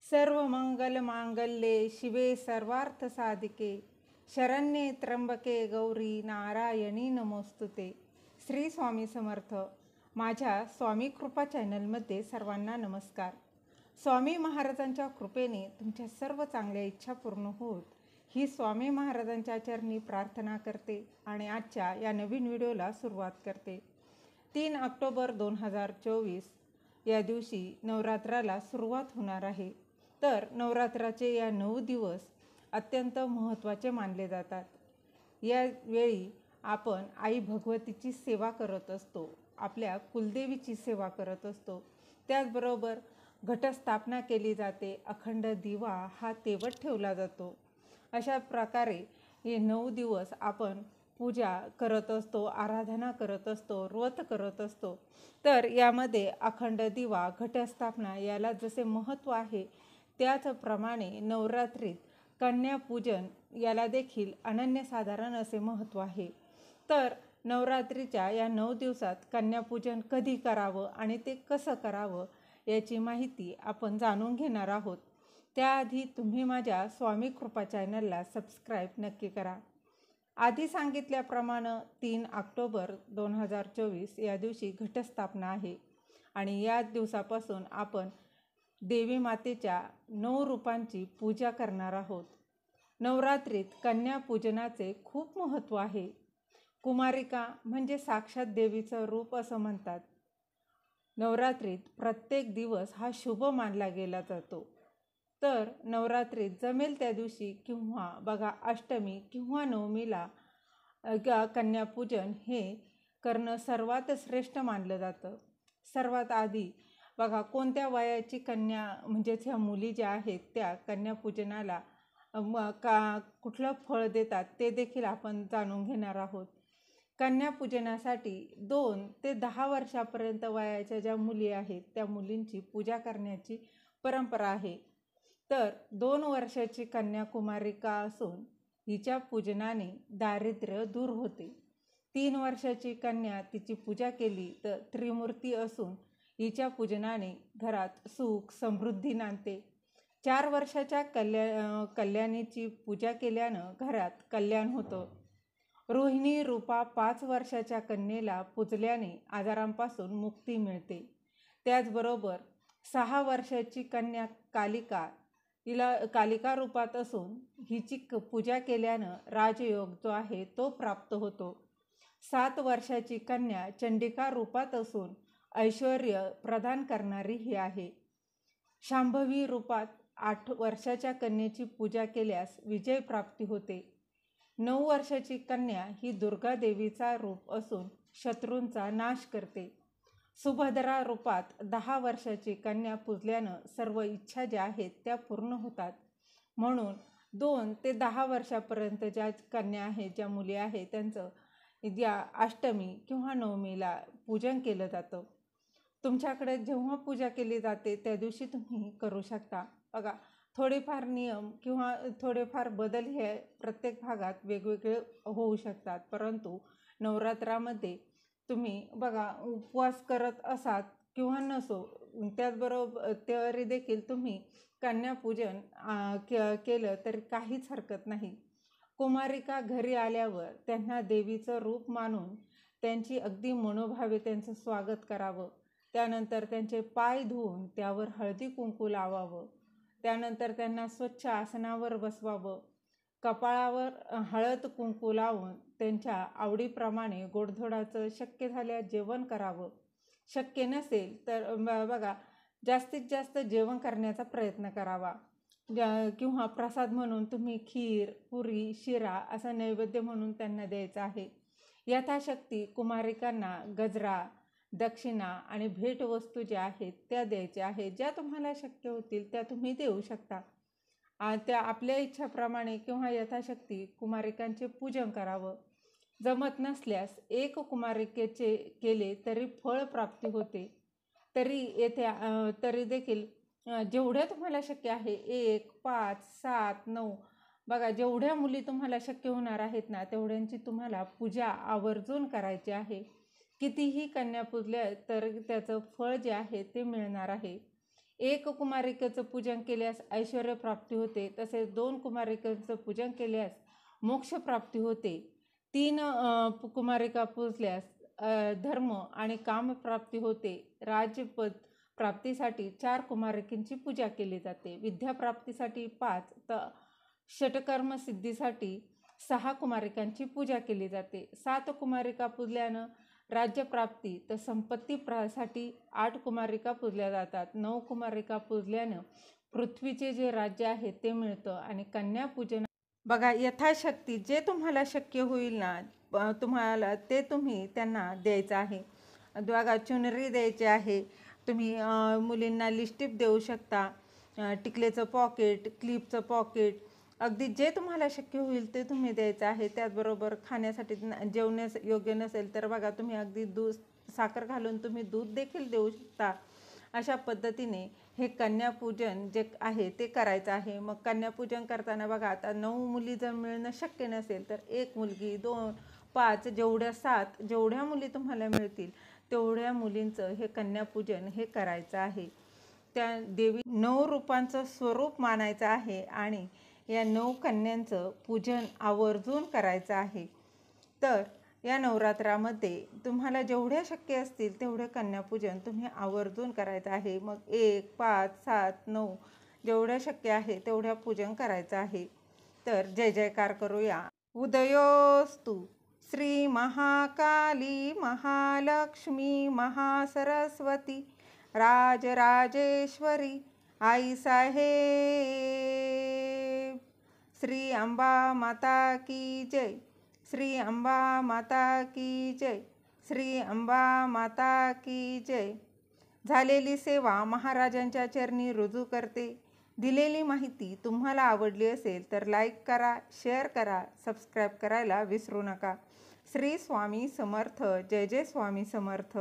सर्व मंगल मांगल्ये शिवे सर्वार्थ साधिके शरण्ये त्र्यंबके गौरी नारायणी नमोस्तुते। श्री स्वामी समर्थ। माझ्या स्वामी कृपा चॅनलमध्ये सर्वांना नमस्कार। स्वामी महाराजांच्या कृपेने तुमच्या सर्व चांगल्या इच्छा पूर्ण होत ही स्वामी महाराजांच्या चरणी प्रार्थना करते आणि आजच्या या नवीन व्हिडिओला सुरुवात करते। 3 ऑक्टोबर 2024 या दिवशी नवरात्राला सुरुवात होणार आहे। तर नवरात्राचे या 9 दिवस अत्यंत महत्त्वाचे मानले जातात। या वेळी आपण आई भगवतीची सेवा करत असतो, आपल्या कुलदेवीची सेवा करत असतो। त्याचबरोबर घटस्थापना केली जाते, अखंड दिवा हा तेवत ठेवला जातो। अशा प्रकारे हे 9 दिवस आपण पूजा करत असतो, आराधना करत असतो, व्रत करत असतो। तर यामध्ये अखंड दिवा, घटस्थापना याला जसे महत्त्व आहे त्याचप्रमाणे नवरात्रीत कन्यापूजन याला देखील अनन्यसाधारण असे महत्त्व आहे। तर नवरात्रीच्या या 9 दिवसात कन्यापूजन कधी करावं आणि ते कसं करावं याची माहिती आपण जाणून घेणार आहोत। त्याआधी तुम्ही माझ्या स्वामी कृपा चॅनलला सबस्क्राईब नक्की करा। आधी सांगितल्याप्रमाणे 3 ऑक्टोबर 2024 या दिवशी घटस्थापना आहे आणि या दिवसापासून आपण देवी मातेच्या 9 रूपांची पूजा करणार आहोत। नवरात्रीत कन्यापूजनाचे खूप महत्त्व आहे। कुमारिका म्हणजे साक्षात देवीचं रूप असं म्हणतात। नवरात्रीत प्रत्येक दिवस हा शुभ मानला गेला जातो। तर नवरात्रीत जमेल त्या दिवशी किंवा बघा अष्टमी किंवा नवमीला कन्यापूजन हे करणं सर्वात श्रेष्ठ मानलं जातं। सर्वात आधी बघा कोणत्या वयाची कन्या म्हणजेच ह्या मुली ज्या आहेत त्या कन्यापूजनाला कुठलं फळ देतात ते देखील आपण जाणून घेणार आहोत। कन्यापूजनासाठी 2 ते 10 वर्षापर्यंत वयाच्या ज्या मुली आहेत त्या मुलींची पूजा करण्याची परंपरा आहे। तर 2 वर्षाची कन्या कुमारिका असून हिच्या पूजनाने दारिद्र्य दूर होते। 3 वर्षाची कन्या तिची पूजा केली तर त्रिमूर्ती असून हिच्या पूजनाने घरात सुख समृद्धी नांदते। 4 वर्षाच्या कल्याणीची पूजा केल्यानं घरात कल्याण होतं। रोहिणी रूपा 5 वर्षाच्या कन्येला पूजल्याने आजारांपासून मुक्ती मिळते। त्याचबरोबर 6 वर्षाची कन्या कालिका हिला कालिका रूपात असून हिची पूजा केल्यानं राजयोग जो आहे तो प्राप्त होतो। 7 वर्षाची कन्या चंडिका रूपात असून ऐश्वर्य प्रदान करणारी ही आहे। शांभवी रूपात 8 वर्षाच्या कन्येची पूजा केल्यास विजय प्राप्ती होते। 9 वर्षाची कन्या ही दुर्गा देवीचा रूप असून शत्रूंचा नाश करते। सुभद्रा रूपात 10 वर्षाची कन्या पूजल्यानं सर्व इच्छा ज्या आहेत त्या पूर्ण होतात। म्हणून 2 ते 10 वर्षापर्यंत ज्या कन्या आहेत, ज्या मुली आहेत त्यांचं या अष्टमी किंवा नवमीला पूजन केलं जातं। तुमच्याकडे जेव्हा पूजा केली जाते त्या दिवशी तुम्ही करू शकता। बघा थोडेफार नियम किंवा थोडेफार बदल हे प्रत्येक भागात वेगवेगळे होऊ शकतात, परंतु नवरात्रामध्ये तुम्ही बघा उपवास करत असाल किंवा नसो त्याचबरोबर तरी देखील तुम्ही कन्यापूजन केलं तरी काहीच हरकत नाही। कुमारिका घरी आल्यावर त्यांना देवीचं रूप मानून त्यांची अगदी मनोभावे त्यांचं स्वागत करावं। त्यानंतर त्यांचे पाय धुवून त्यावर हळदी कुंकू लावावं। त्यानंतर त्यांना स्वच्छ आसनावर बसवावं। कपाळावर हळद कुंकू लावून त्यांच्या आवडीप्रमाणे गोडधोडाचं शक्य झाल्यास जेवण करावं। शक्य नसेल तर बघा जास्तीत जास्त जेवण करण्याचा प्रयत्न करावा किंवा प्रसाद म्हणून तुम्ही खीर, पुरी, शिरा असा नैवेद्य म्हणून त्यांना द्यायचा आहे। यथाशक्ती कुमारिकांना गजरा, दक्षिणा आणि भेटवस्तू ज्या आहेत त्या द्यायच्या आहेत। ज्या तुम्हाला शक्य होतील त्या तुम्ही देऊ शकता। त्या आपल्या इच्छाप्रमाणे किंवा यथाशक्ती कुमारिकांचे पूजन करावं। जमत नसल्यास एक कुमारिकेचे केले तरी फळ प्राप्ती होते। तरी देखील जेवढ्या तुम्हाला शक्य आहे 1, 5, 7, 9 बघा जेवढ्या मुली तुम्हाला शक्य होणार आहेत ना तेवढ्यांची तुम्हाला पूजा आवर्जून करायची आहे। कितीही कन्या पूजल्या तर त्याचं फळ जे आहे ते मिळणार आहे। एक कुमारिकेचं पूजन केल्यास ऐश्वर प्राप्ती होते, तसेच 2 कुमारिकांचं पूजन केल्यास मोक्ष प्राप्ती होते. 3 कुमारिका पूजल्यास धर्म आणि काम प्राप्ती होते. राज्यपद प्राप्तीसाठी 4 कुमारिकांची पूजा केली जाते. विद्या प्राप्तीसाठी 5 तर षटकर्म सिद्धीसाठी 6 कुमारिकांची पूजा केली जाते. 7 कुमारिका पूजल्यानं राज्यप्राप्ती तर संपत्ती साठी 8 कुमारिका पूजल्या जातात. 9 कुमारिका पूजल्यानं पृथ्वीचे जे राज्य आहे ते मिळतं. आणि कन्यापूजन बघा, यथाशक्ती जे तुम्हाला शक्य होईल ना तुम्हाला ते तुम्ही त्यांना द्यायचं आहे. बघा, चुनरी द्यायची आहे, तुम्ही मुलींना लिपस्टिक देऊ शकता, टिकलेचं पॉकेट, क्लिपचं पॉकेट, अगदी जे तुम्हाला शक्य होईल ते तुम्ही द्यायचं आहे. त्याचबरोबर खाण्यासाठी जेवण्यास योग्य नसेल तर बघा, तुम्ही अगदी दूध साखर घालून तुम्ही दूध देखील देऊ शकता. अशा पद्धतीने हे कन्यापूजन जे आहे ते करायचं आहे. मग कन्यापूजन करताना बघा, आता 9 मुली जर मिळणं शक्य नसेल तर 1 मुलगी, 2, 5 जेवढ्या 7 जेवढ्या मुली तुम्हाला मिळतील तेवढ्या मुलींचं हे कन्यापूजन हे करायचं आहे. त्या देवी 9 रूपांचं स्वरूप मानायचं आहे आणि या 9 कन्यांचं पूजन आवर्जून करायचं आहे. तर या नवरात्रामध्ये तुम्हाला जेवढ्या शक्य असतील तेवढे कन्यापूजन तुम्ही आवर्जून करायचं आहे. मग 1, 5, 7, 9 जेवढ्या शक्य आहे तेवढ्या पूजन करायचं आहे. तर जय जयकार करूया. उदयोस्तु श्री महाकाली महालक्ष्मी महासरस्वती राजराजेश्वरी आई साहेब. श्री अंबा माता की जय. श्री अंबा माता की जय. श्री अंबा माता की जय. झालेली सेवा महाराजांच्या चरणी रुजू करते. दिलेली माहिती तुम्हाला आवडली असेल तर लाईक करा, शेअर करा, सबस्क्राईब करायला विसरू नका. श्री स्वामी समर्थ. जय जय स्वामी समर्थ.